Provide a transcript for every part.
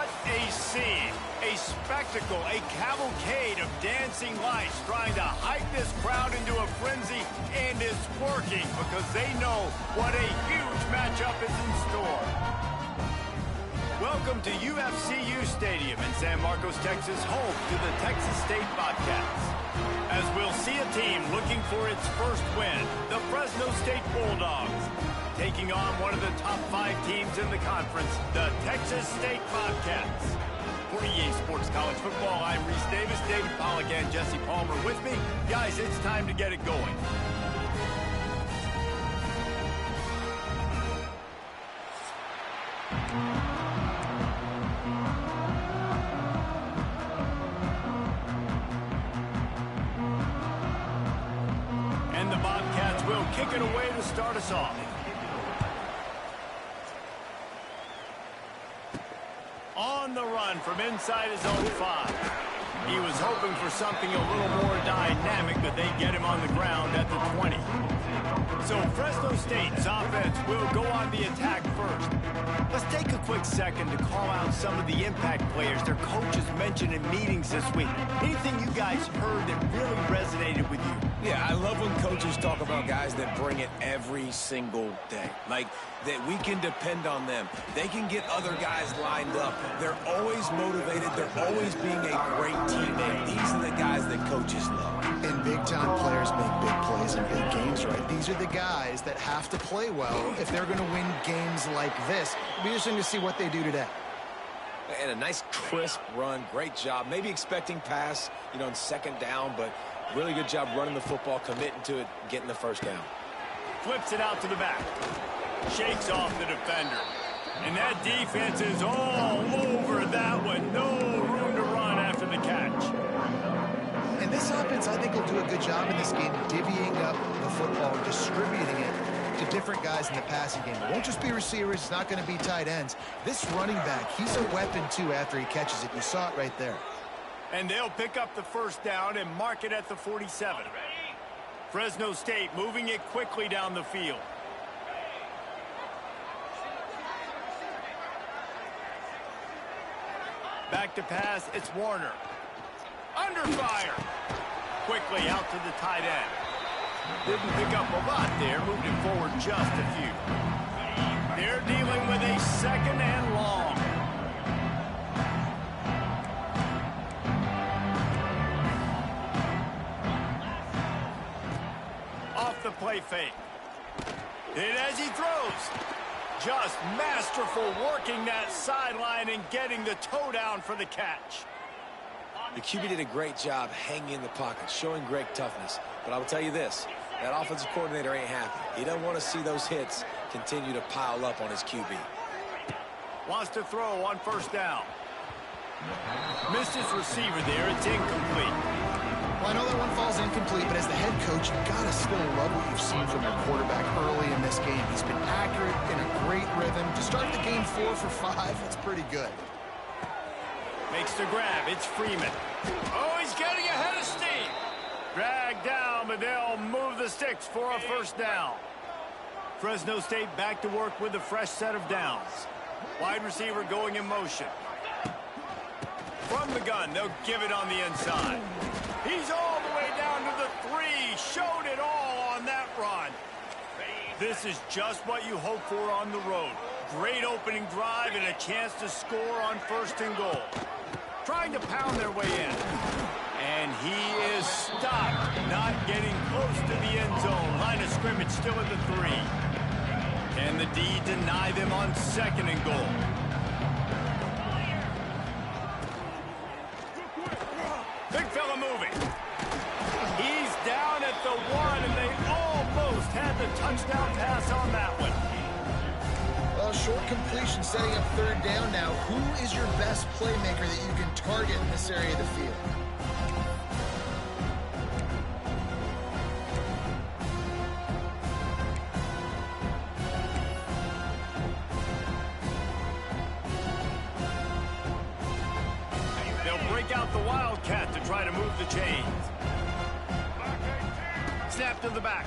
What a scene, a spectacle, a cavalcade of dancing lights trying to hype this crowd into a frenzy, and it's working because they know what a huge matchup is in store. Welcome to UFCU Stadium in San Marcos, Texas, home to the Texas State Bobcats. As we'll see a team looking for its first win, the Fresno State Bulldogs, taking on one of the top 5 teams in the conference, the Texas State Bobcats. For EA Sports College Football, I'm Reese Davis, David Pollack, and Jesse Palmer with me. Guys, it's time to get it going. And the Bobcats will kick it away to start us off. On the run from inside his own 5. He was hoping for something a little more dynamic, but they get him on the ground at the 20. So Fresno State's offense will go on the attack first. Let's take a quick second to call out some of the impact players their coaches mentioned in meetings this week. Anything you guys heard that really resonated with you? Yeah, I love when coaches talk about guys that bring it every single day. Like, that we can depend on them. They can get other guys lined up. They're always motivated. They're always being a great teammate. These are the guys that coaches love. And big-time players make big plays in big games, right? These are the guys that have to play well if they're going to win games like this. It'll be interesting to see what they do today. And a nice, crisp run. Great job. Maybe expecting pass, on second down, but really good job running the football, committing to it, getting the first down. Flips it out to the back. Shakes off the defender. And that defense is all over that one. No room to run after the catch. And this offense, I think, will do a good job in this game divvying up the football and distributing it to different guys in the passing game. It won't just be receivers. It's not going to be tight ends. This running back, he's a weapon, too, after he catches it. You saw it right there. And they'll pick up the first down and mark it at the 47. Fresno State moving it quickly down the field. Back to pass, it's Warner. Under fire. Quickly out to the tight end. Didn't pick up a lot there, moved it forward just a few. They're dealing with a second and long. Off the play fake. And as he throws, just masterful working that sideline and getting the toe down for the catch. The QB did a great job hanging in the pocket, showing great toughness. But I will tell you this, that offensive coordinator ain't happy. He doesn't want to see those hits continue to pile up on his QB. Wants to throw on first down. Missed his receiver there. It's incomplete. Well, I know that one falls incomplete, but as the head coach, you got to still love what you've seen from your quarterback early in this game. He's been accurate, in a great rhythm. To start the game 4 for 5, that's pretty good. Makes the grab. It's Freeman. Oh, he's getting ahead of steam. Dragged down, but they'll move the sticks for a first down. Fresno State back to work with a fresh set of downs. Wide receiver going in motion. From the gun, they'll give it on the inside. He's all the way down to the 3. Showed it all on that run. This is just what you hope for on the road. Great opening drive and a chance to score on first and goal. Trying to pound their way in. And he is stopped, not getting close to the end zone. Line of scrimmage still at the 3. Can the D deny them on second and goal? Big fella moving. He's down at the 1, and they almost had the touchdown pass on that one. Well, short completion setting up third down now. Who is your best playmaker that you can target in this area of the field? They'll break out the Wildcat to try to move the chains. Snap to the back.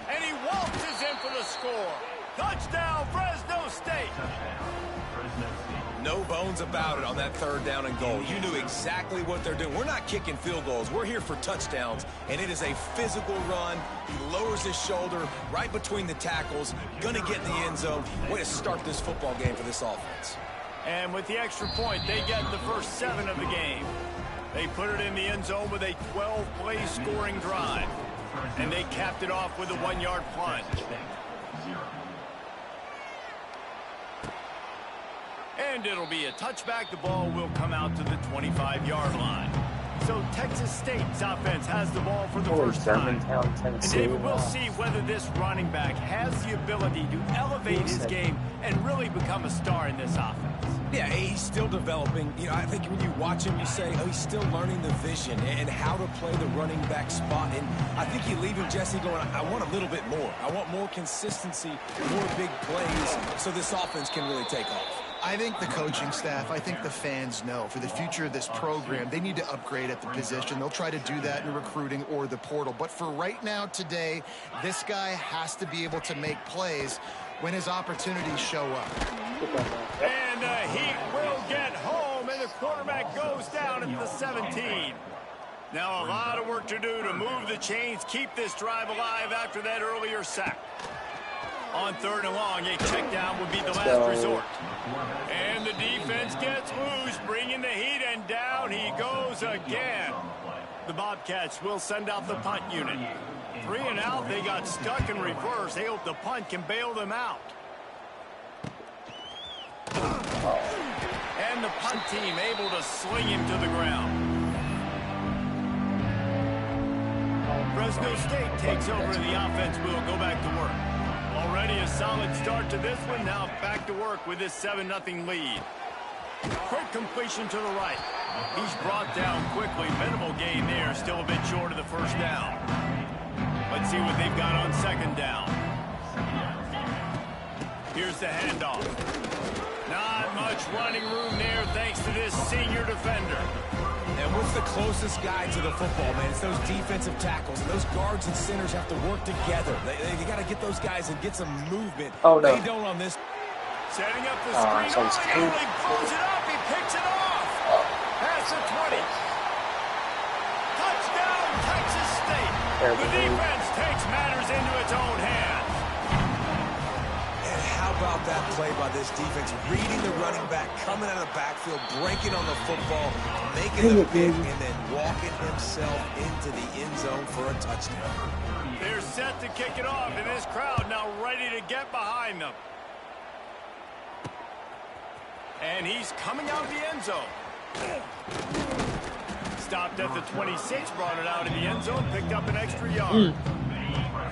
And he waltzes in for the score. Touchdown, Fresno State. No bones about it on that 3rd down and goal. You knew exactly what they're doing. We're not kicking field goals. We're here for touchdowns, and it is a physical run. He lowers his shoulder right between the tackles, going to get in the end zone. Way to start this football game for this offense. And with the extra point, they get the first 7 of the game. They put it in the end zone with a 12-play scoring drive, and they capped it off with a 1-yard plunge. And it'll be a touchback. The ball will come out to the 25-yard line. So Texas State's offense has the ball for the first time. And David, we'll see whether this running back has the ability to elevate his game and really become a star in this offense. Yeah, he's still developing. You know, I think when you watch him, you say, oh, he's still learning the vision and how to play the running back spot. And I think you leave him, Jesse, going, I want a little bit more. I want more consistency, more big plays so this offense can really take off. I think the coaching staff, I think the fans know for the future of this program, they need to upgrade at the position. They'll try to do that in recruiting or the portal. But for right now, today, this guy has to be able to make plays when his opportunities show up. And the Heat will get home, and the quarterback goes down at the 17. Now a lot of work to do to move the chains, keep this drive alive after that earlier sack. On 3rd and long, a check down would be the last resort. And the defense gets loose, bringing the Heat, and down he goes again. The Bobcats will send out the punt unit. 3 and out, they got stuck in reverse. They hope the punt can bail them out. And the punt team able to sling him to the ground. Fresno State takes over, and the offense will go back to work. Already a solid start to this one. Now back to work with this 7-0 lead. Quick completion to the right. He's brought down quickly. Minimal gain there. Still a bit short of the first down. Let's see what they've got on 2nd down. Here's the handoff. Not much running room there thanks to this senior defender. And what's the closest guy to the football, man? It's those defensive tackles. And those guards and centers have to work together. They got to get those guys and get some movement. Oh, no. They don't on this. Setting up the screen. So He only pulls it up. He picks it off. Past the 20. Touchdown, Texas State. The defense takes matters into its own hands. And how about that play by this defense? Reading the running back, coming out of the backfield, breaking on the football, making the pick, and then walking himself into the end zone for a touchdown. They're set to kick it off, and this crowd now ready to get behind them. And he's coming out of the end zone. Stopped at the 26, brought it out of the end zone, picked up an extra yard.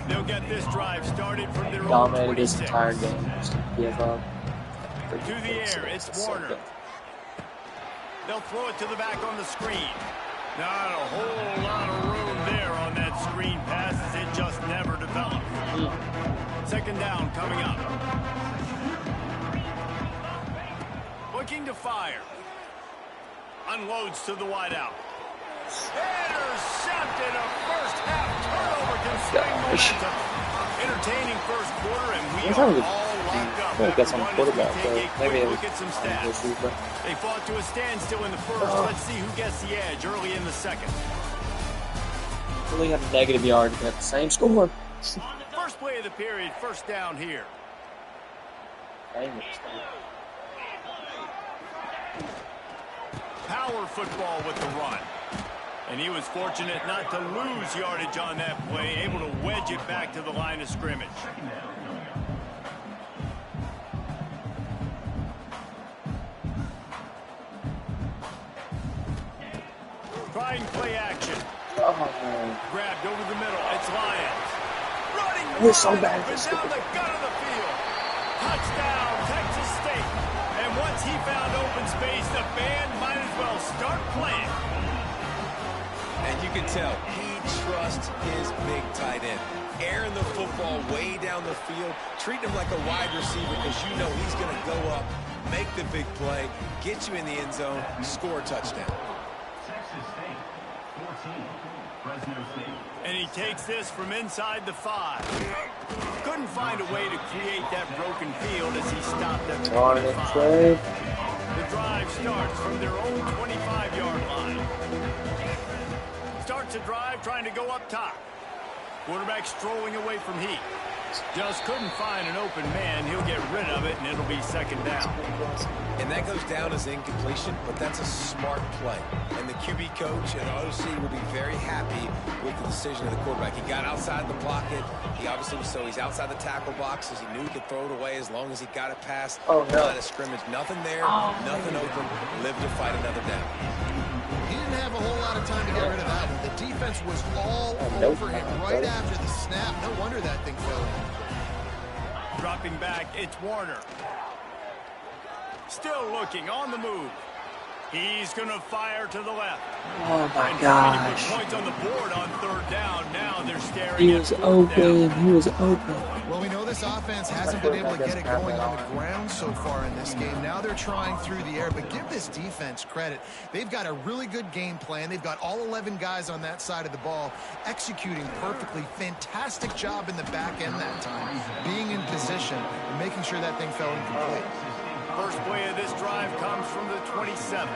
They'll get this drive started from their own 26. Dominated this entire game. Just give up. To the air, it's Warner. They'll throw it to the back on the screen. Not a whole lot of room there on that screen pass, as it just never developed. 2nd down coming up. Looking to fire. Unloads to the wideout. Intercepted. A first half turnover can swing momentum. Entertaining first quarter, and we are all locked up. I got some quarterback, maybe look at some stats. They fought to a standstill in the first. Let's see who gets the edge early in the 2nd. Only have negative yards at the same score. First play of the period, 1st down here. Power football with the run. And he was fortunate not to lose yardage on that play, able to wedge it back to the line of scrimmage. Trying play action. Grabbed over the middle. It's Lyons. Running We're so bad. down the gut of the field. Touchdown, Texas State. And once he found open space, the band might as well start playing. And you can tell he trusts his big tight end. Airing the football way down the field. Treat him like a wide receiver because you know he's going to go up, make the big play, get you in the end zone, score a touchdown. And he takes this from inside the 5. Couldn't find a way to create that broken field as he stopped at the 25. The drive starts from their own 25-yard line. Starts a drive trying to go up top. Quarterback strolling away from heat. Just couldn't find an open man. He'll get rid of it, and it'll be second down. And that goes down as incompletion, but that's a smart play. And the QB coach and the OC will be very happy with the decision of the quarterback. He got outside the pocket. He obviously was he's outside the tackle boxes. He knew he could throw it away as long as he got it past the line of scrimmage. Nothing there, nothing open. Live to fight another down. He didn't have a whole lot of time to get rid of that one. The defense was all over him right after the snap. No wonder that thing fell in. Dropping back, it's Warner. Still looking, on the move. He's going to fire to the left. Oh my gosh. Points on the board on third down. Now they're staring He at was fourth open. down. He was open. Well, we know this offense hasn't been able to get it going on the ground so far in this game. Now they're trying through the air, but give this defense credit. They've got a really good game plan. They've got all 11 guys on that side of the ball executing perfectly. Fantastic job in the back end that time, being in position and making sure that thing fell incomplete. First play of this drive comes from the 27.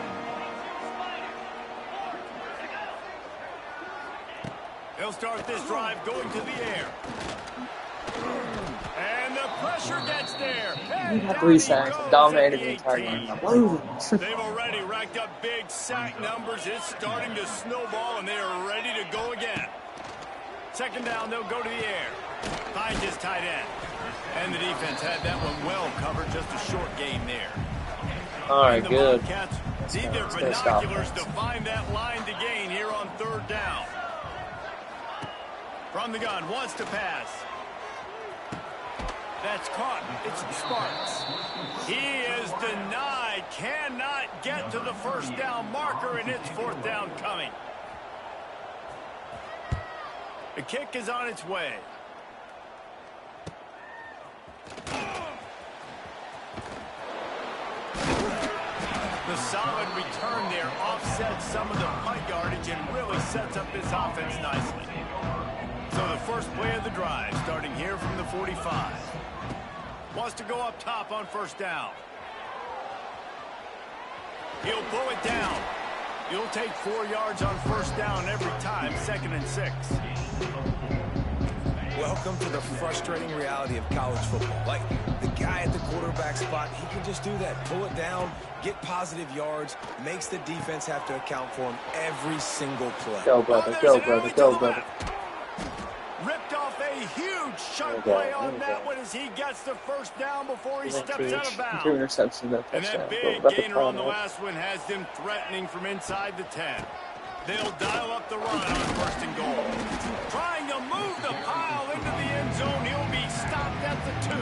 They'll start this drive going to the air. And the pressure gets there. He had 3 sacks and dominated the entire game. They've already racked up big sack numbers. It's starting to snowball, and they are ready to go again. Second down, they'll go to the air. Finds his tight end. And the defense had that one well covered. Just a short gain there. All right, good. Bobcats need their binoculars to find that line to gain here on third down. From the gun, wants to pass. That's caught. It's Sparks. He is denied. Cannot get to the first down marker, and it's fourth down coming. The kick is on its way. The solid return there offsets some of the punt yardage and really sets up this offense nicely. So the first play of the drive, starting here from the 45. Wants to go up top on first down. He'll pull it down. He'll take 4 yards on first down every time, 2nd and 6. Welcome to the frustrating reality of college football. Like, the guy at the quarterback spot, he can just do that. Pull it down, get positive yards, makes the defense have to account for him every single play. Go, brother. Go, brother. Go, brother. Ripped off a huge sharp play on that one as he gets the first down before he steps out of bounds. 2 interceptions. And that big gainer on the last one has them threatening from inside the 10. They'll dial up the run on first and goal. Trying to move the pile into the end zone. He'll be stopped at the 2.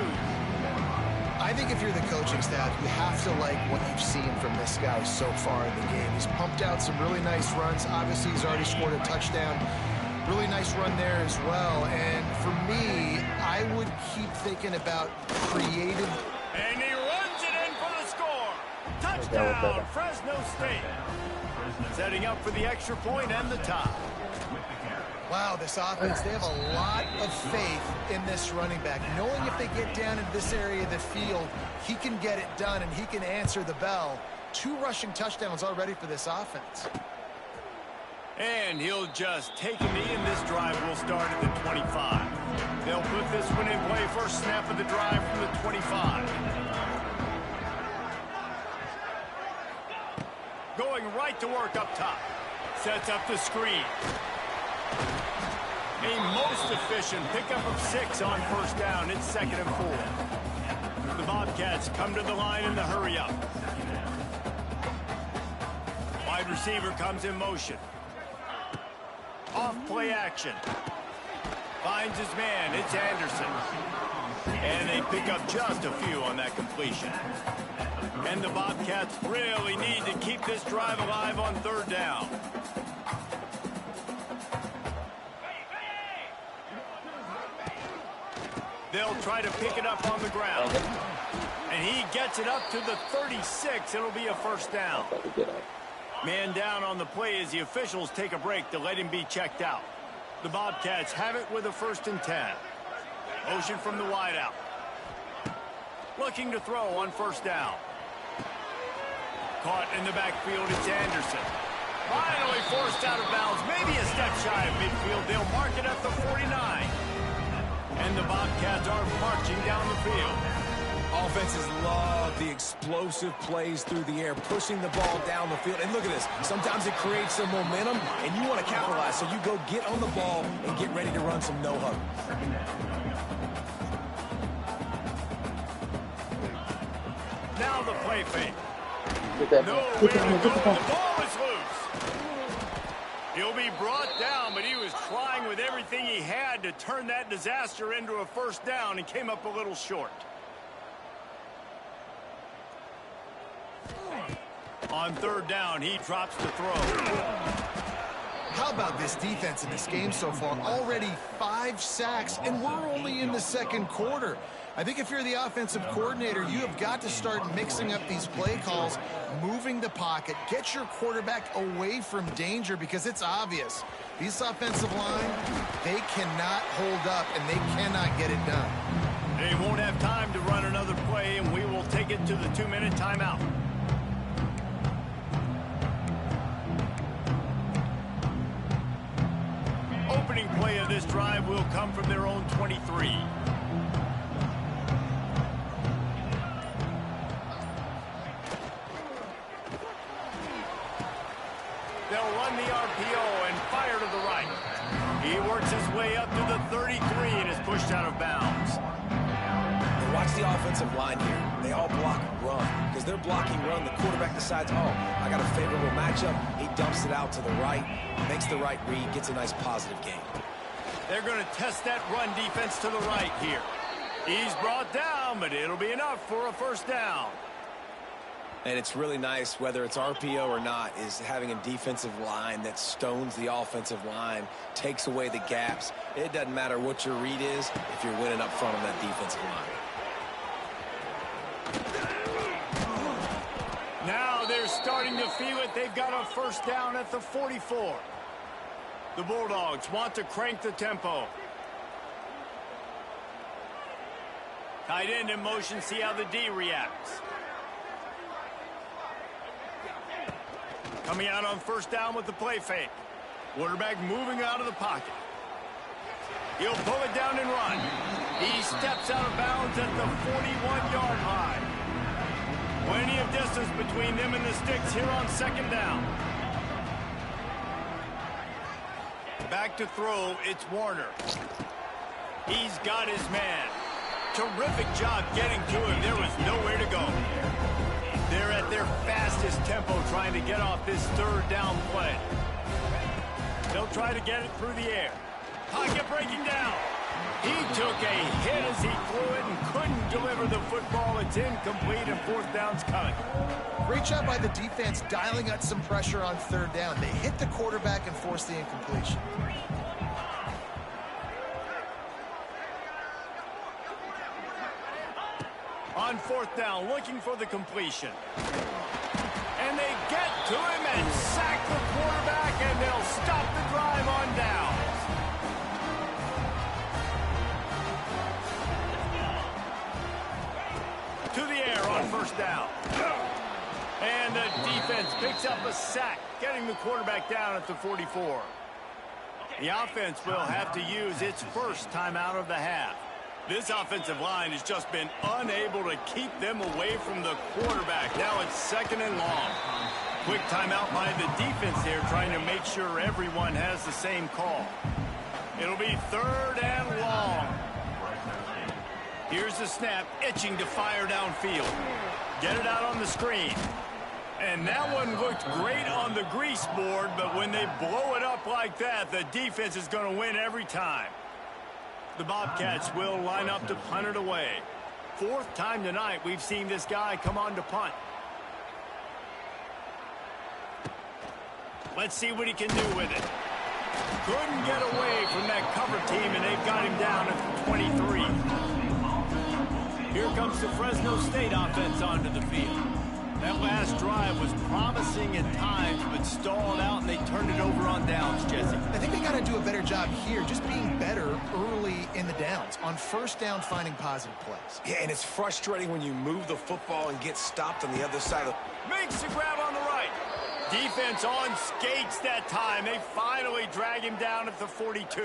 I think if you're the coaching staff, you have to like what you've seen from this guy so far in the game. He's pumped out some really nice runs. Obviously, he's already scored a touchdown. Really nice run there as well. And for me, I would keep thinking about creative. And he runs it in for the score. Touchdown, Fresno State. Setting up for the extra point and the tie. Wow, this offense, they have a lot of faith in this running back. Knowing if they get down into this area of the field, he can get it done and he can answer the bell. 2 rushing touchdowns already for this offense. And he'll just take a knee, and this drive will start at the 25. They'll put this one in play. First snap of the drive from the 25. Going right to work up top. Sets up the screen. A most efficient pickup of 6 on first down. It's 2nd and 4. The Bobcats come to the line in the hurry up. Wide receiver comes in motion. Off play action. Finds his man. It's Anderson. And they pick up just a few on that completion. And the Bobcats really need to keep this drive alive on third down. They'll try to pick it up on the ground. And he gets it up to the 36. It'll be a first down. Man down on the play as the officials take a break to let him be checked out. The Bobcats have it with a 1st and 10. Motion from the wideout. Looking to throw on 1st down. Caught in the backfield, it's Anderson. Finally forced out of bounds, maybe a step shy of midfield. They'll mark it at the 49. And the Bobcats are marching down the field. Offenses love the explosive plays through the air, pushing the ball down the field. And look at this. Sometimes it creates some momentum, and you want to capitalize. So you go get on the ball and get ready to run some no-huddle. Now the play fake. Get Nowhere to that, go. get The that. ball is loose. He'll be brought down, but he was trying with everything he had to turn that disaster into a 1st down and came up a little short. On 3rd down, he drops the throw. How about this defense in this game so far? Already 5 sacks, and we're only in the 2nd quarter. I think if you're the offensive coordinator, you have got to start mixing up these play calls, moving the pocket, get your quarterback away from danger, because it's obvious. These offensive line, they cannot hold up, and they cannot get it done. They won't have time to run another play, and we will take it to the 2-minute timeout. Opening play of this drive will come from their own 23. They'll run the RPO and fire to the right. He works his way up to the 33 and is pushed out of bounds. And watch the offensive line here. They all block run. Because they're blocking run, the quarterback decides, oh, I got a favorable matchup. He dumps it out to the right, makes the right read, gets a nice positive gain. They're going to test that run defense to the right here. He's brought down, but it'll be enough for a 1st down. And it's really nice, whether it's RPO or not, is having a defensive line that stones the offensive line, takes away the gaps. It doesn't matter what your read is if you're winning up front on that defensive line. Now they're starting to feel it. They've got a 1st down at the 44. The Bulldogs want to crank the tempo. Tight end in motion, see how the D reacts. Coming out on 1st down with the play fake. Quarterback moving out of the pocket. He'll pull it down and run. He steps out of bounds at the 41-yard line. Plenty of distance between them and the sticks here on 2nd down. Back to throw, it's Warner. He's got his man. Terrific job getting to him. There was nowhere to go. They're at their fastest tempo trying to get off this 3rd down play. They'll try to get it through the air. Pocket breaking down. He took a hit as he threw it and couldn't deliver the football. It's incomplete and 4th down's coming. Great job by the defense dialing up some pressure on 3rd down. They hit the quarterback and forced the incompletion. On 4th down, looking for the completion. And they get to him and sack the quarterback, and they'll stop the drive on down. To the air on 1st down. And the defense picks up a sack, getting the quarterback down at the 44. The offense will have to use its 1st timeout of the half. This offensive line has just been unable to keep them away from the quarterback. Now it's 2nd and long. Quick timeout by the defense here, trying to make sure everyone has the same call. It'll be 3rd and long. Here's the snap, itching to fire downfield. Get it out on the screen. And that one looked great on the grease board, but when they blow it up like that, the defense is going to win every time. The Bobcats will line up to punt it away. 4th time tonight we've seen this guy come on to punt. Let's see what he can do with it. Couldn't get away from that cover team, and they've got him down at the 23. Here comes the Fresno State offense onto the field. That last drive was promising at times, but stalled out, and they turned it over on downs, Jesse. I think they got to do a better job here, just being better early in the downs. On first down, finding positive plays. Yeah, and it's frustrating when you move the football and get stopped on the other side of Makes the grab on the right. Defense on skates that time. They finally drag him down at the 42.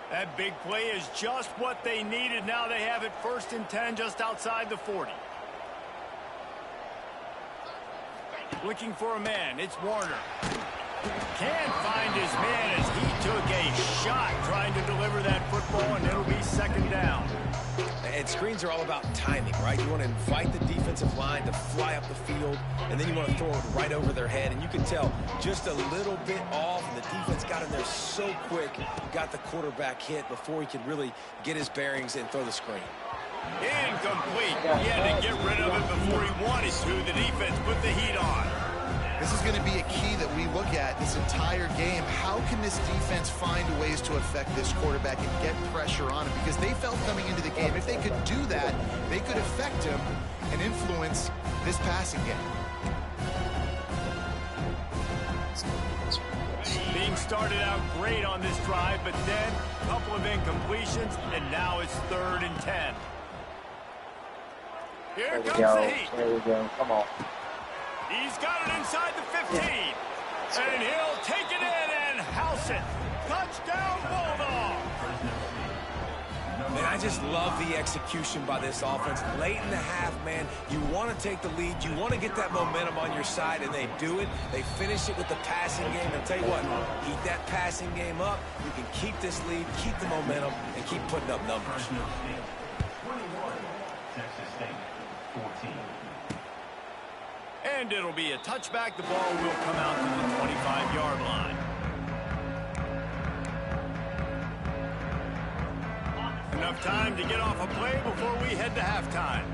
That big play is just what they needed. Now they have it 1st and 10 just outside the 40. Looking for a man. It's Warner. Can't find his man as he took a shot trying to deliver that football, and it'll be 2nd down. And screens are all about timing, right? You want to invite the defensive line to fly up the field, and then you want to throw it right over their head. And you can tell just a little bit off, and the defense got in there so quick, got the quarterback hit before he could really get his bearings and throw the screen. Incomplete. He had to get rid of it before he wanted to. The defense put the heat on. This is going to be a key that we look at this entire game. How can this defense find ways to affect this quarterback and get pressure on him? Because they felt coming into the game, if they could do that, they could affect him and influence this passing game. Being started out great on this drive, but then a couple of incompletions, and now it's 3rd and 10. Here comes the heat. There we go. Come on. He's got it inside the 15. And he'll take it in and house it. Touchdown, Bulldogs. Man, I just love the execution by this offense. Late in the half, man, you want to take the lead. You want to get that momentum on your side, and they do it. They finish it with the passing game. And tell you what, keep that passing game up. You can keep this lead, keep the momentum, and keep putting up numbers. And it'll be a touchback. The ball will come out to the 25-yard line. Enough time to get off a play before we head to halftime.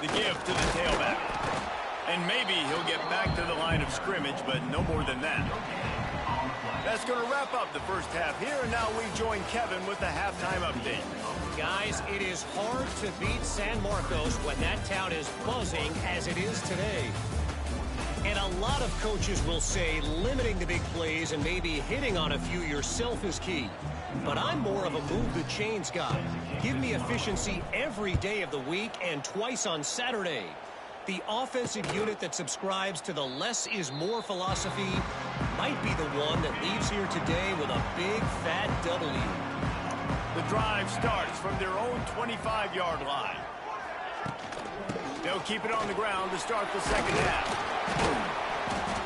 The give to the tailback. And maybe he'll get back to the line of scrimmage, but no more than that. That's going to wrap up the first half here, and now we join Kevin with the halftime update. Guys, it is hard to beat San Marcos when that town is buzzing as it is today. And a lot of coaches will say limiting the big plays and maybe hitting on a few yourself is key. But I'm more of a move the chains guy. Give me efficiency every day of the week and twice on Saturday. The offensive unit that subscribes to the less is more philosophy might be the one that leaves here today with a big fat W. The drive starts from their own 25-yard line. They'll keep it on the ground to start the second half.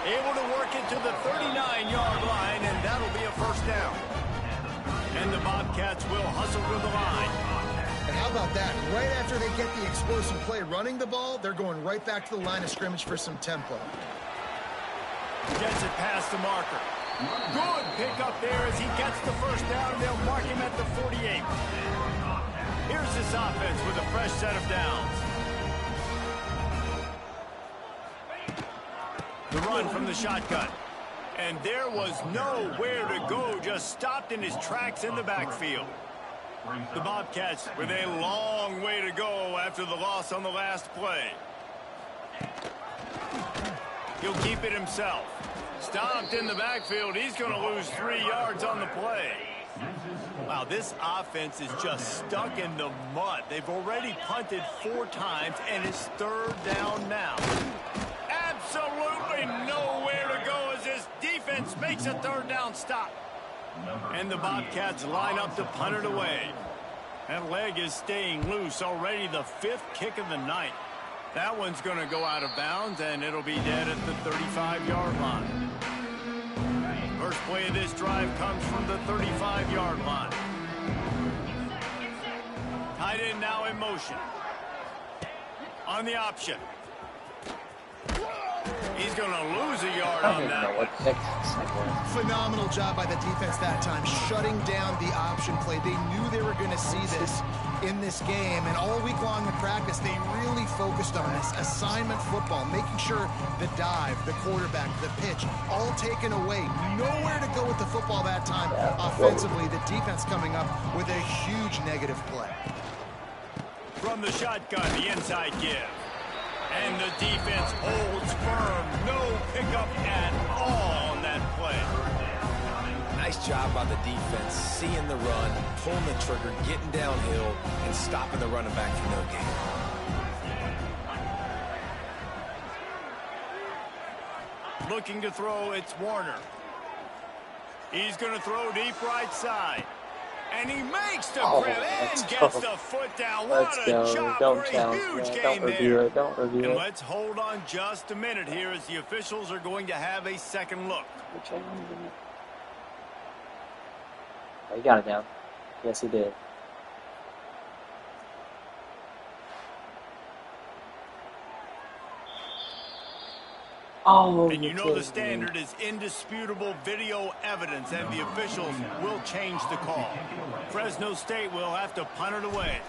Able to work it to the 39-yard line, and that'll be a 1st down. And the Bobcats will hustle to the line. And how about that? Right after they get the explosive play running the ball, they're going right back to the line of scrimmage for some tempo. Gets it past the marker. Good pick up there as he gets the 1st down, and they'll mark him at the 48. Here's this offense with a fresh set of downs. The run from the shotgun. And there was nowhere to go, just stopped in his tracks in the backfield. The Bobcats with a long way to go after the loss on the last play. He'll keep it himself. Stopped in the backfield. He's going to lose 3 yards on the play. Wow, this offense is just stuck in the mud. They've already punted 4 times, and it's 3rd down now. Absolutely nowhere to go as this defense makes a 3rd down stop. And the Bobcats line up to punt it away. That leg is staying loose. Already the 5th kick of the night. That one's going to go out of bounds, and it'll be dead at the 35-yard line. First play of this drive comes from the 35-yard line. Tight end now in motion. On the option. He's going to lose a yard I on don't even know that what one. pick this thing was. Phenomenal job by the defense that time, shutting down the option play. They knew they were going to see this in this game, and all week long in practice, they really focused on this assignment football, making sure the dive, the quarterback, the pitch, all taken away. Nowhere to go with the football that time offensively. The defense coming up with a huge negative play. From the shotgun, the inside give. And the defense holds firm. No pickup at all on that play. Nice job by the defense, seeing the run, pulling the trigger, getting downhill, and stopping the running back for no gain. Looking to throw, it's Warner. He's going to throw deep right side. And he makes the grab and gets the foot down. What a job for a huge gain there. Don't review it. And let's hold on just a minute here as the officials are going to have a second look. Oh, he got it down. Yes, he did. Oh, and you know the standard is indisputable video evidence, and the officials will change the call. Fresno State will have to punt it away.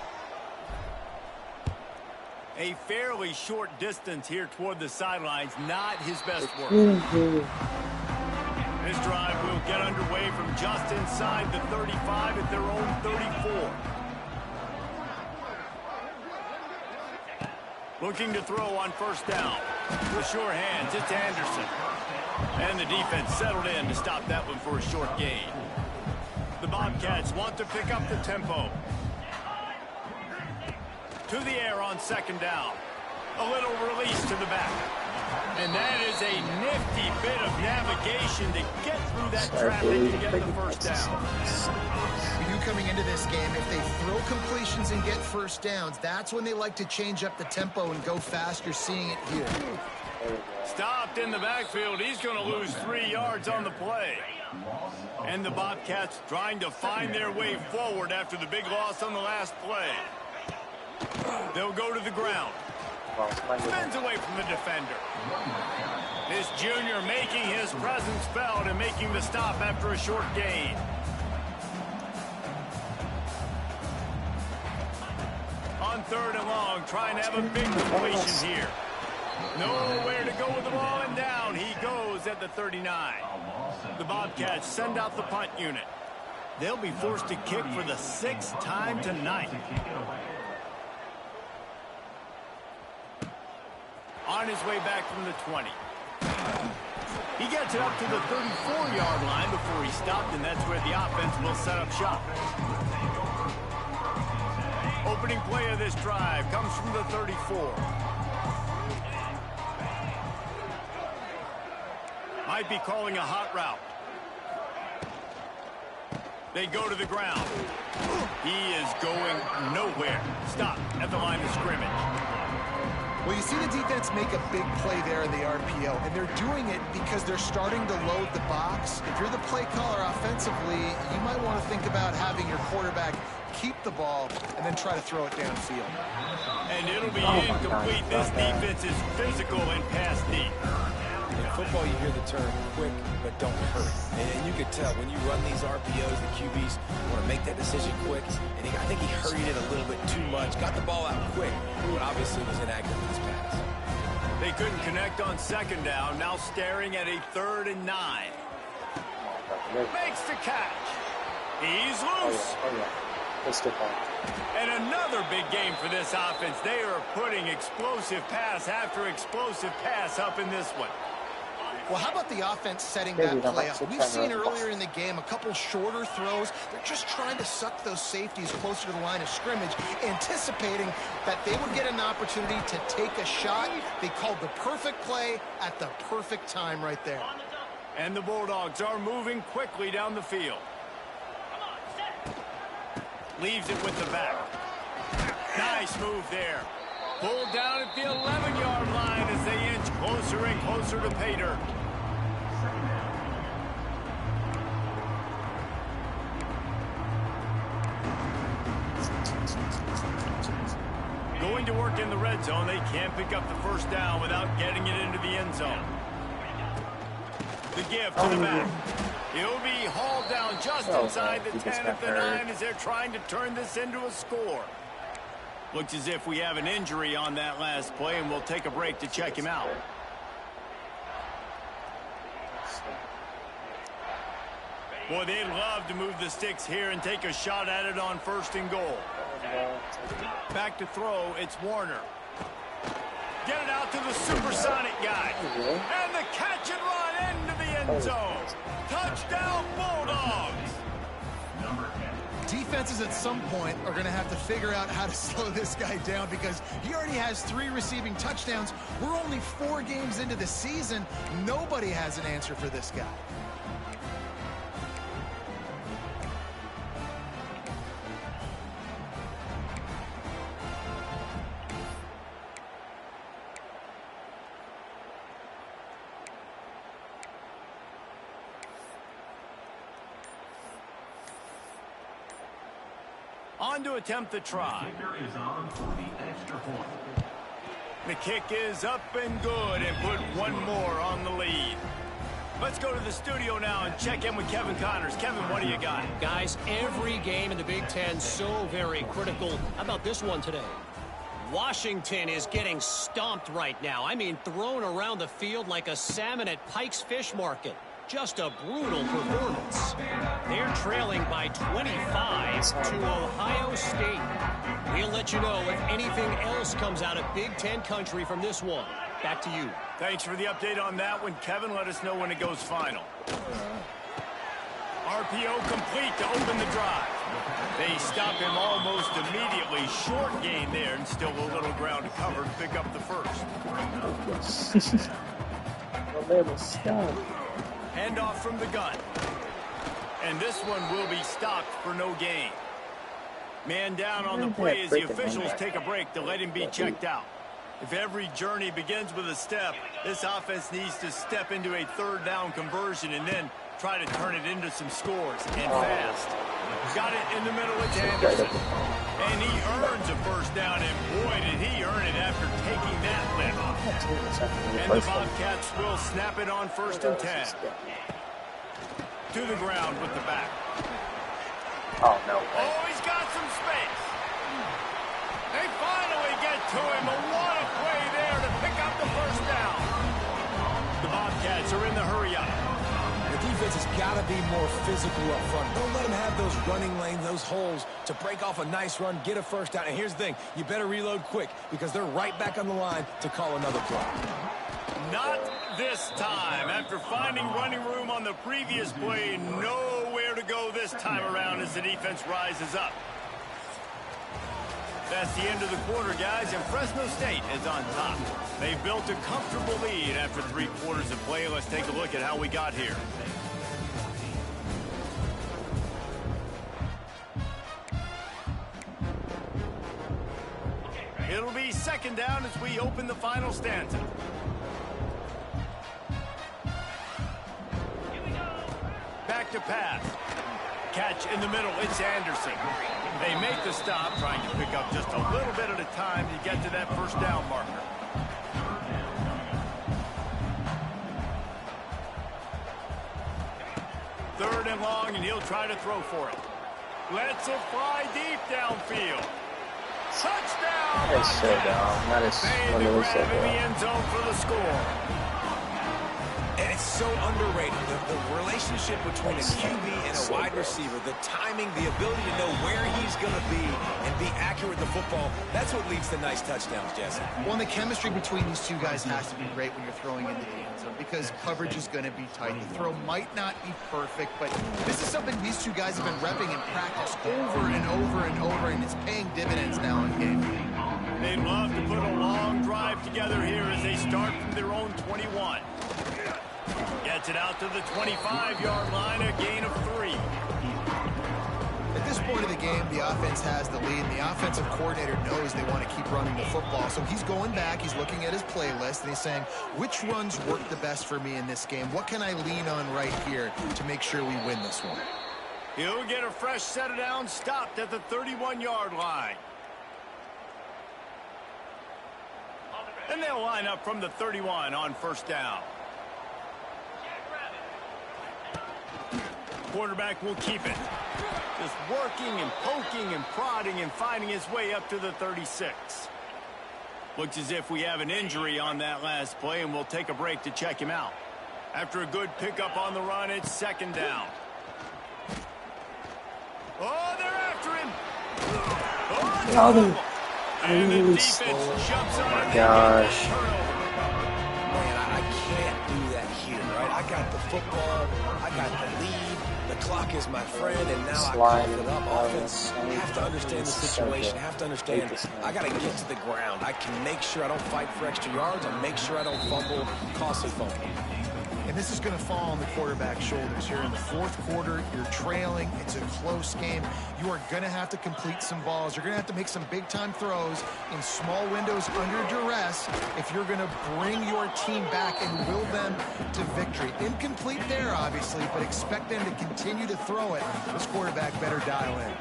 A fairly short distance here toward the sidelines, not his best work. This drive will get underway from just inside the 35 at their own 34. Looking to throw on first down. With sure hands, it's Anderson. And the defense settled in to stop that one for a short gain. The Bobcats want to pick up the tempo. To the air on second down. A little release to the back. And that is a nifty bit of navigation to get through that traffic and get the first down. You coming into this game, if they throw completions and get first downs, that's when they like to change up the tempo and go fast. You're seeing it here. Stopped in the backfield. He's going to lose 3 yards on the play. And the Bobcats trying to find their way forward after the big loss on the last play. They'll go to the ground. Spins away from the defender. This junior making his presence felt and making the stop after a short gain. On third and long, trying to have a big completion here. Nowhere to go with the ball, and down he goes at the 39. The Bobcats send out the punt unit. They'll be forced to kick for the 6th time tonight. On his way back from the 20. He gets it up to the 34-yard line before he stopped, and that's where the offense will set up shop. Opening play of this drive comes from the 34. Might be calling a hot route. They go to the ground. He is going nowhere. Stop at the line of scrimmage. Well, you see the defense make a big play there in the RPO, and they're doing it because they're starting to load the box. If you're the play caller offensively, you might want to think about having your quarterback keep the ball and then try to throw it downfield. And it'll be incomplete. This defense is physical and pass deep. In football, you hear the term quick, but don't hurry. And you could tell when you run these RPOs, the QBs want to make that decision quick. And I think he hurried it a little bit too much. Got the ball out quick, but obviously was inaccurate with his pass. They couldn't connect on second down. Now staring at a 3rd and 9. Makes the catch. He's loose. And another big game for this offense. They are putting explosive pass after explosive pass up in this one. Well, how about the offense setting that play up? We've seen earlier in the game a couple shorter throws. They're just trying to suck those safeties closer to the line of scrimmage, anticipating that they would get an opportunity to take a shot. They called the perfect play at the perfect time right there. And the Bulldogs are moving quickly down the field. Leaves it with the back. Nice move there. Pulled down at the 11-yard line as they inch closer and closer to pay dirt. Going to work in the the red zone, they can't pick up the first down without getting it into the end zone. The give to the back. He'll be hauled down just inside the 10 at the 9 as they're trying to turn this into a score. Looks as if we have an injury on that last play, and we'll take a break to check him out. Boy, they'd love to move the sticks here and take a shot at it on 1st and goal. Back to throw, it's Warner. Get it out to the supersonic guy. And the catch and run into the end zone. Touchdown, Bulldogs. Defenses at some point are going to have to figure out how to slow this guy down because he already has 3 receiving touchdowns. We're only 4 games into the season. Nobody has an answer for this guy. On to attempt the try. The kick is up and good and put one more on the lead. Let's go to the studio now and check in with Kevin Connors. Kevin, what do you got? Guys, every game in the Big Ten so very critical. How about this one today? Washington is getting stomped right now. I mean, thrown around the field like a salmon at Pike's Fish Market. Just a brutal performance. They're trailing by 25 to Ohio State. We'll let you know if anything else comes out of Big Ten country from this one. Back to you. Thanks for the update on that one, Kevin. Let us know when it goes final. RPO complete to open the drive. They stop him almost immediately. Short gain there and still a little ground to cover to pick up the first. Handoff from the gun. And this one will be stopped for no gain. Man down on the play as the officials take a break to let him be checked out. If every journey begins with a step, this offense needs to step into a 3rd down conversion and then try to turn it into some scores, and fast. Got it in the middle with Anderson. And he earns a first down, and boy, did he earn it after taking that lift. And the Bobcats will snap it on 1st and 10. To the ground with the back. Oh, no. Oh, he's got some space. They finally get to him, but what a play there to pick up the first down. The Bobcats are in the hurry-up. The defense has got to be more physical up front. Don't let them have those running lanes, those holes to break off a nice run, get a first down. And here's the thing, you better reload quick because they're right back on the line to call another play. Not this time. After finding running room on the previous play, nowhere to go this time around as the defense rises up. That's the end of the quarter, guys, and Fresno State is on top. They've built a comfortable lead after 3 quarters of play. Let's take a look at how we got here. It'll be 2nd down as we open the final stanza. Back to pass. Catch in the middle, it's Anderson. They make the stop, trying to pick up just a little bit at a time to get to that first down marker. Third and long, and he'll try to throw for it. Lets it fly deep downfield. Touchdown! That is so dumb. That is literally so in the dumb. end zone for the score. And it's so underrated. The relationship between a QB and a wide receiver, the timing, the ability to know where he's going to be and be accurate with the football, that's what leads to nice touchdowns, Jesse. Well, and the chemistry between these two guys has to be great when you're throwing into the end zone because coverage is going to be tight. The throw might not be perfect, but this is something these two guys have been repping in practice over and over and over, and it's paying dividends now in game. They'd love to put a long drive together here as they start from their own 21. Gets it out to the 25-yard line, a gain of 3. At this point of the game, the offense has the lead, and the offensive coordinator knows they want to keep running the football. So he's going back, he's looking at his playlist, and he's saying, which runs work the best for me in this game? What can I lean on right here to make sure we win this one? He'll get a fresh set of downs stopped at the 31-yard line. And they'll line up from the 31 on first down. Quarterback will keep it. Just working and poking and prodding and finding his way up to the 36. Looks as if we have an injury on that last play, and we'll take a break to check him out. After a good pickup on the run, it's second down. Oh, they're after him. Oh, and the defense jumps on it. Gosh. Man, I can't do that here, right? I got the football. I got the lead. The clock is my friend, and now I cough it up. Offense, have to understand the situation. Have to understand I got to get to the ground. I can make sure I don't fight for extra yards and make sure I don't fumble, costly fumble. And this is going to fall on the quarterback's shoulders here in the fourth quarter. You're trailing. It's a close game. You are going to have to complete some balls. You're going to have to make some big-time throws in small windows under duress if you're going to bring your team back and will them to victory. Incomplete there, obviously, but expect them to continue to throw it. This quarterback better dial in.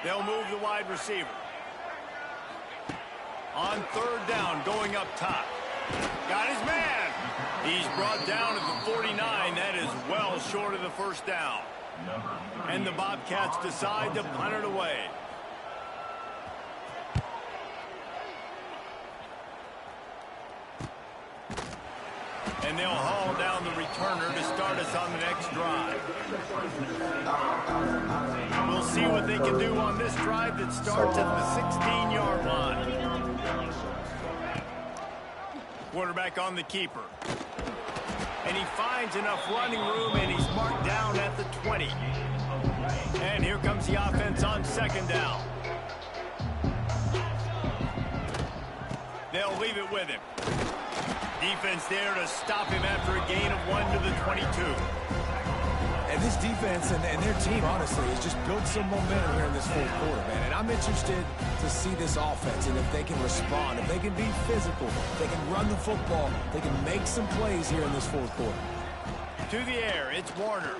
They'll move the wide receiver. On third down, going up top. Got his man. He's brought down at the 49. That is well short of the first down. And the Bobcats decide to punt it away. And they'll haul down the returner to start us on the next drive. We'll see what they can do on this drive that starts at the 16-yard line. Quarterback on the keeper. And he finds enough running room, and he's marked down at the 20. And here comes the offense on second down. They'll leave it with him. Defense there to stop him after a gain of 1 to the 22. And this defense and their team, honestly, has just built some momentum here in this fourth quarter, man. And I'm interested to see this offense and if they can respond, if they can be physical, if they can run the football, they can make some plays here in this fourth quarter. To the air, it's Warner.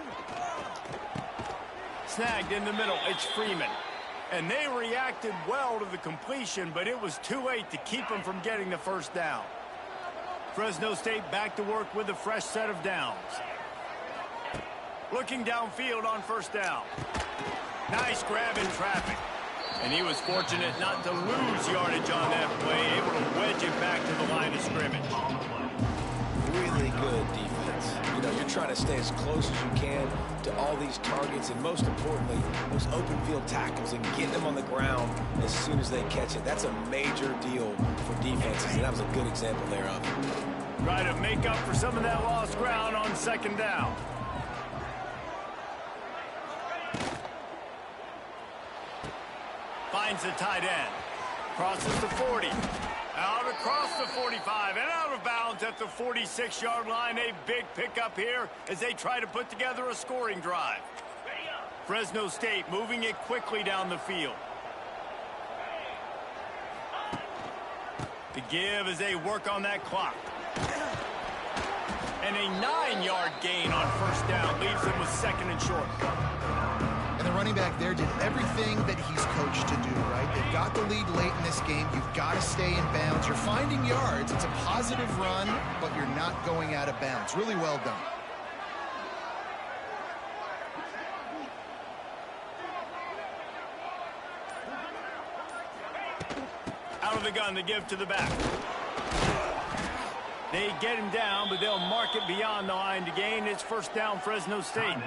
Snagged in the middle, it's Freeman. And they reacted well to the completion, but it was too late to keep them from getting the first down. Fresno State back to work with a fresh set of downs. Looking downfield on first down. Nice grab in traffic. And he was fortunate not to lose yardage on that play, able to wedge it back to the line of scrimmage. Really good defense. You know, you're trying to stay as close as you can to all these targets, and most importantly, those open field tackles and get them on the ground as soon as they catch it. That's a major deal for defenses, and that was a good example thereof. Try to make up for some of that lost ground on second down. Finds the tight end. Crosses the 40. Out across the 45 and out of bounds at the 46-yard line. A big pickup here as they try to put together a scoring drive. Fresno State moving it quickly down the field. The give as they work on that clock. And a 9-yard gain on first down leaves them with second and short. And the running back there did everything that he's coached to do, right? They've got the lead late in this game. You've got to stay in bounds. You're finding yards. It's a positive run, but you're not going out of bounds. Really well done. Out of the gun, the give to the back. They get him down, but they'll mark it beyond the line to gain. It's first down, Fresno State.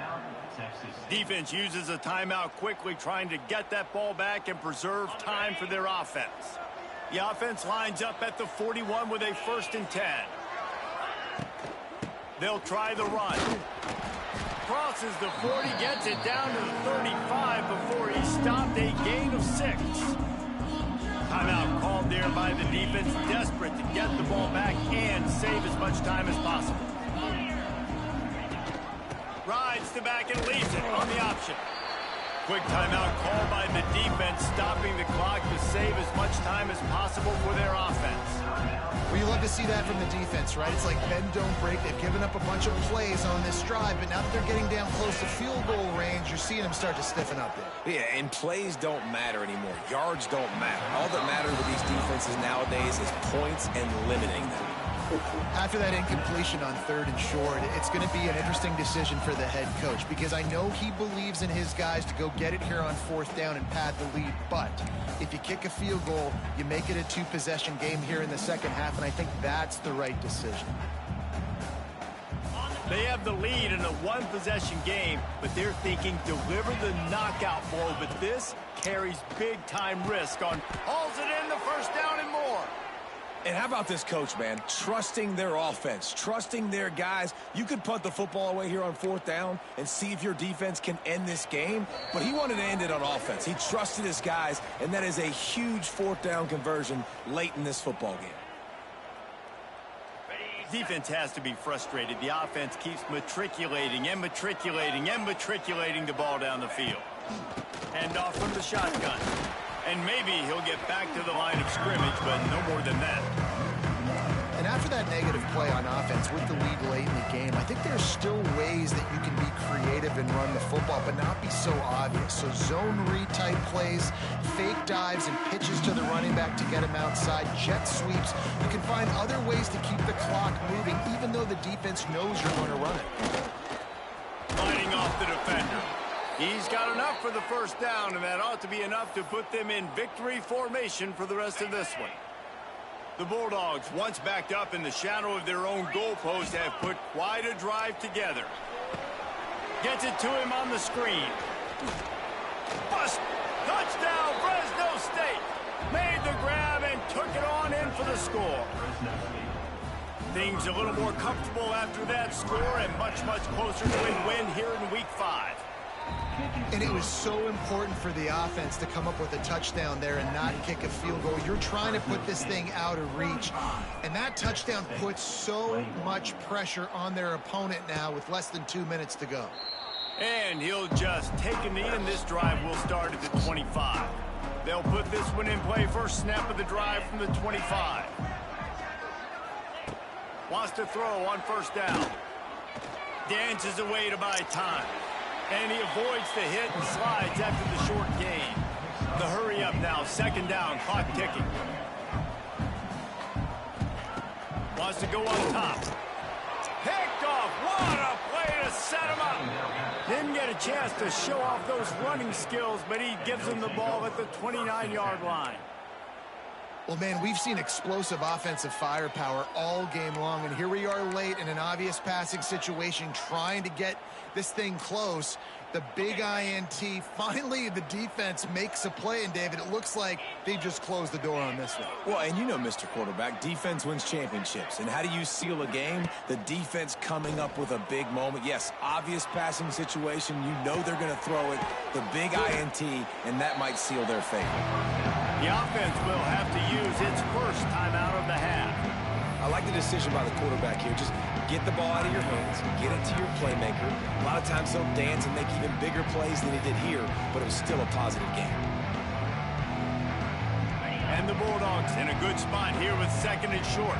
Defense uses a timeout quickly, trying to get that ball back and preserve time for their offense. The offense lines up at the 41 with a 1st and 10. They'll try the run. Crosses the 40, gets it down to the 35 before he stopped. A gain of 6. Timeout called there by the defense, desperate to get the ball back and save as much time as possible. Rides to back and leaves it on the option. quick timeout called by the defense, stopping the clock to save as much time as possible for their offense. Well, you love to see that from the defense, right? It's like bend, don't break. They've given up a bunch of plays on this drive, but now that they're getting down close to field goal range, you're seeing them start to stiffen up there. Yeah, and plays don't matter anymore. Yards don't matter. All that matters with these defenses nowadays is points and limiting them. After that incompletion on 3rd and short, it's going to be an interesting decision for the head coach because I know he believes in his guys to go get it here on 4th down and pad the lead, but if you kick a field goal, you make it a 2-possession game here in the second half, and I think that's the right decision. They have the lead in a 1-possession game, but they're thinking deliver the knockout blow, but this carries big-time risk on hauls it in the 1st down and more. And how about this coach, man? Trusting their offense, trusting their guys. You could punt the football away here on 4th down and see if your defense can end this game, but he wanted to end it on offense. He trusted his guys, and that is a huge 4th down conversion late in this football game. Defense has to be frustrated. The offense keeps matriculating and matriculating and matriculating the ball down the field. Hand off from the shotgun. And maybe he'll get back to the line of scrimmage, but no more than that. And after that negative play on offense with the lead late in the game, I think there's still ways that you can be creative and run the football, but not be so obvious. So zone read type plays, fake dives and pitches to the running back to get him outside, jet sweeps. You can find other ways to keep the clock moving, even though the defense knows you're going to run it. Fighting off the defender. He's got enough for the 1st down, and that ought to be enough to put them in victory formation for the rest of this one. The Bulldogs, once backed up in the shadow of their own goalpost, have put quite a drive together. Gets it to him on the screen. Bust! Touchdown, Fresno State! Made the grab and took it on in for the score. Things a little more comfortable after that score and much, much closer to a win here in Week 5. And it was so important for the offense to come up with a touchdown there and not kick a field goal. You're trying to put this thing out of reach. And that touchdown puts so much pressure on their opponent now with less than 2 minutes to go. And he'll just take a knee, and this drive will start at the 25. They'll put this one in play first snap of the drive from the 25. Wants to throw on 1st down. Dances away to buy time. And he avoids the hit and slides after the short gain. The hurry up now, 2nd down, clock ticking. Wants to go on top. Picked off, what a play to set him up. Didn't get a chance to show off those running skills, but he gives him the ball at the 29-yard line. Well, man, we've seen explosive offensive firepower all game long, and here we are late in an obvious passing situation trying to get this thing close. The big INT. Finally, the defense makes a play, and David, it looks like they just closed the door on this one. Well, and you know, Mr. Quarterback, defense wins championships. And how do you seal a game? The defense coming up with a big moment. Yes, obvious passing situation. You know they're going to throw it. The big INT, and that might seal their fate. The offense will have to use its first timeout of the half. I like the decision by the quarterback here. Just get the ball out of your hands, get it to your playmaker. A lot of times he'll dance and make even bigger plays than he did here, but it was still a positive game. And the Bulldogs in a good spot here with 2nd and short.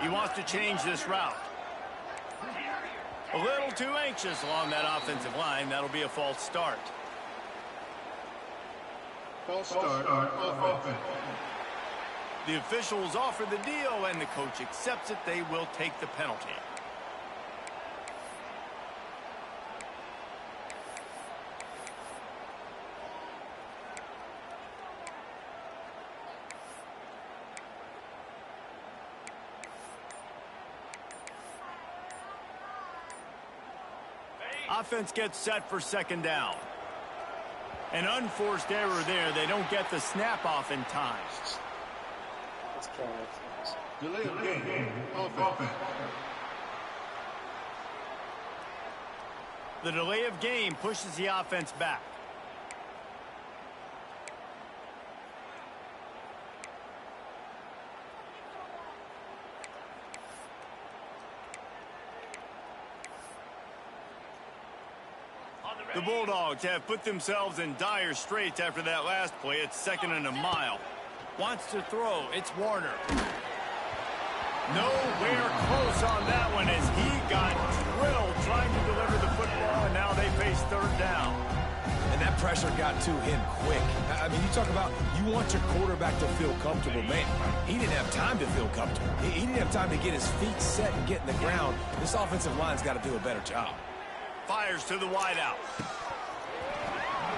He wants to change this route. A little too anxious along that offensive line. That'll be a false start. False start on offense. The officials offer the deal, and the coach accepts it. They will take the penalty. Offense gets set for 2nd down. An unforced error there. They don't get the snap off in time. Delay of game. Offense. The delay of game pushes the offense back. The Bulldogs have put themselves in dire straits after that last play. It's 2nd and a mile. Wants to throw. It's Warner. Nowhere close on that one as he got drilled trying to deliver the football, and now they face 3rd down. And that pressure got to him quick. I mean, you talk about you want your quarterback to feel comfortable. Man, he didn't have time to feel comfortable. He didn't have time to get his feet set and get in the ground. This offensive line's got to do a better job. Fires to the wideout.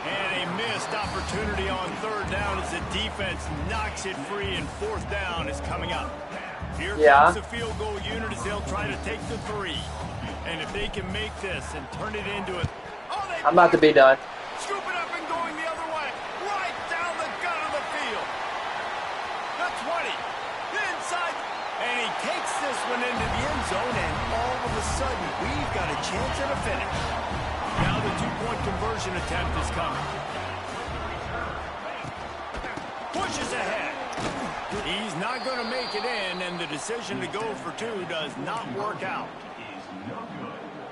And a missed opportunity on 3rd down as the defense knocks it free, and 4th down is coming up. Here comes the field goal unit as they'll try to take the 3. And if they can make this and turn it into a... Oh, I'm about to be done. Scoop it up and going the other way. Right down the gut of the field. The 20. Inside. And he takes this one into the end zone, and all of a sudden, we've got a chance at a finish. Now the 2-point conversion attempt is coming. Pushes ahead. He's not going to make it in, and the decision to go for 2 does not work out.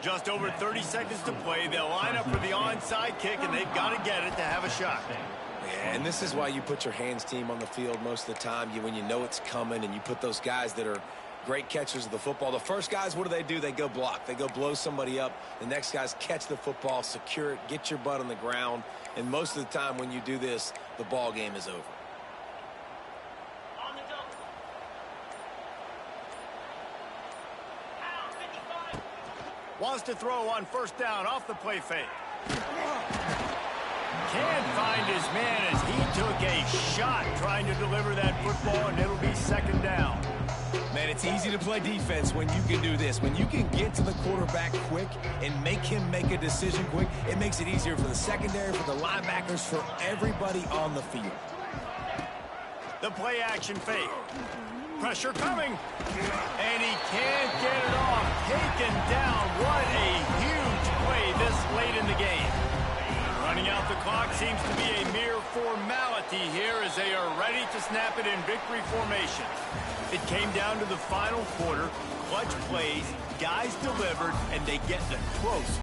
Just over 30 seconds to play. They'll line up for the onside kick, and they've got to get it to have a shot. Yeah, and this is why you put your hands team on the field most of the time. When you know it's coming, and you put those guys that are great catchers of the football. The first guys, what do? They go block. They go blow somebody up. The next guys catch the football, secure it, get your butt on the ground. And most of the time when you do this, the ball game is over. Wants to throw on 1st down off the play fake. Can't find his man as he took a shot trying to deliver that football, and it'll be 2nd down. Man, it's easy to play defense when you can do this. When you can get to the quarterback quick and make him make a decision quick, it makes it easier for the secondary, for the linebackers, for everybody on the field. The play action fake. Pressure coming. And he can't get it off. Taken down. What a huge play this late in the game. Running out the clock seems to be a mere formality here as they are ready to snap it in victory formation. It came down to the final quarter. Clutch plays, guys delivered, and they get the close.